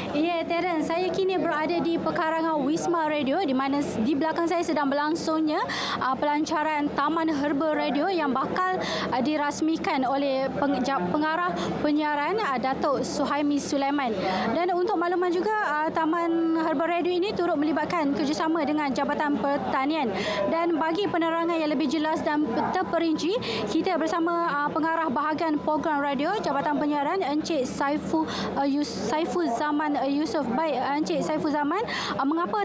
Ya, Terence, saya kini berada di pekarangan Wisma Radio di mana di belakang saya sedang berlangsungnya pelancaran Taman Herba Radio yang bakal dirasmikan oleh pengarah penyiaran Datuk Suhaimi Sulaiman. Dan untuk makluman juga, Taman Herba Radio ini turut melibatkan kerjasama dengan Jabatan Pertanian. Dan bagi penerangan yang lebih jelas dan terperinci, kita bersama pengarah bahagian program radio Jabatan Penyiaran Encik Saiful Zaman Yusof. Baik, Encik Saiful Zaman, mengapa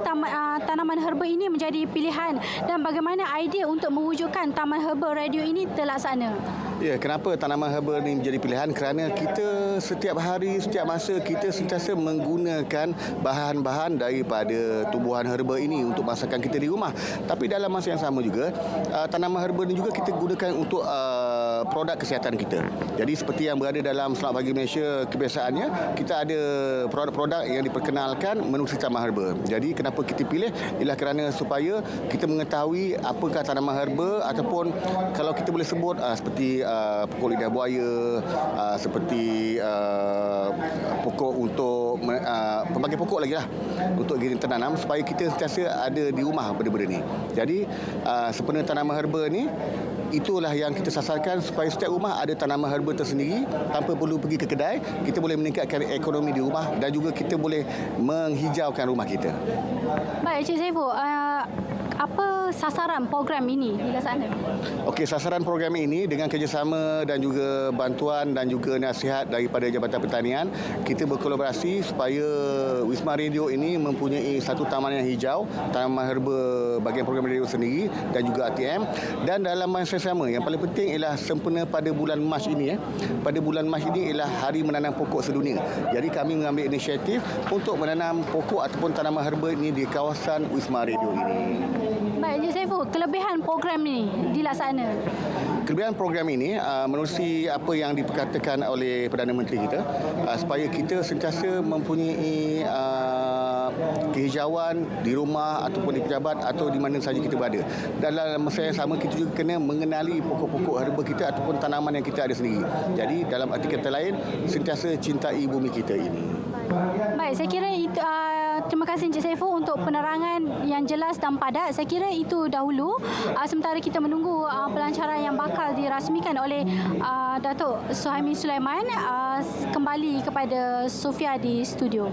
tanaman herba ini menjadi pilihan dan bagaimana idea untuk mewujudkan Taman Herba Radio ini terlaksana? Ya, kenapa tanaman herba ini menjadi pilihan? Kerana kita setiap hari, setiap masa kita sentiasa menggunakan bahan-bahan daripada tumbuhan herba ini untuk masakan kita di rumah. Tapi dalam masa yang sama juga, tanaman herba ini juga kita gunakan untuk produk kesihatan kita. Jadi seperti yang berada dalam Selamat Pagi Malaysia, kebiasaannya kita ada produk-produk yang diperkenalkan menerusi tanaman herba. Jadi kenapa kita pilih ialah kerana supaya kita mengetahui apakah tanaman herba ataupun kalau kita boleh sebut seperti pokok lidah buaya, seperti pokok untuk pelbagai pokok lagi lah untuk kita tanam supaya kita sentiasa ada di rumah benda-benda ni. Jadi sebenarnya tanaman herba ni itulah yang kita sasarkan supaya setiap rumah ada tanaman herba tersendiri tanpa perlu pergi ke kedai. Kita boleh meningkatkan ekonomi di rumah dan juga kita boleh menghijaukan rumah kita. Baik, Encik Saiful, apa sasaran program ini dilaksanakan? Okey, sasaran program ini dengan kerjasama dan juga bantuan dan juga nasihat daripada Jabatan Pertanian, kita berkolaborasi supaya Wisma Radio ini mempunyai satu taman yang hijau, tanaman herba bahagian program radio sendiri dan juga ATM. Dan dalam masa sama, yang paling penting ialah sempena pada bulan Mac ini. Pada bulan Mac ini ialah Hari Menanam Pokok Sedunia. Jadi kami mengambil inisiatif untuk menanam pokok ataupun tanaman herba ini di kawasan Wisma Radio ini. Baik, Encik Saiful, kelebihan program ini dilaksana? Kelebihan program ini menerusi apa yang diperkatakan oleh Perdana Menteri kita, supaya kita sentiasa mempunyai kehijauan di rumah ataupun di pejabat atau di mana saja kita berada. Dan dalam masa yang sama kita juga kena mengenali pokok-pokok herba kita ataupun tanaman yang kita ada sendiri. Jadi dalam arti kata lain, sentiasa cintai bumi kita ini. Baik, saya kira itu, terima kasih Encik Saiful untuk penerangan yang jelas dan padat. Saya kira itu dahulu, sementara kita menunggu pelancaran yang bakal dirasmikan oleh Datuk Suhaimi Sulaiman. Kembali kepada Sofia di studio.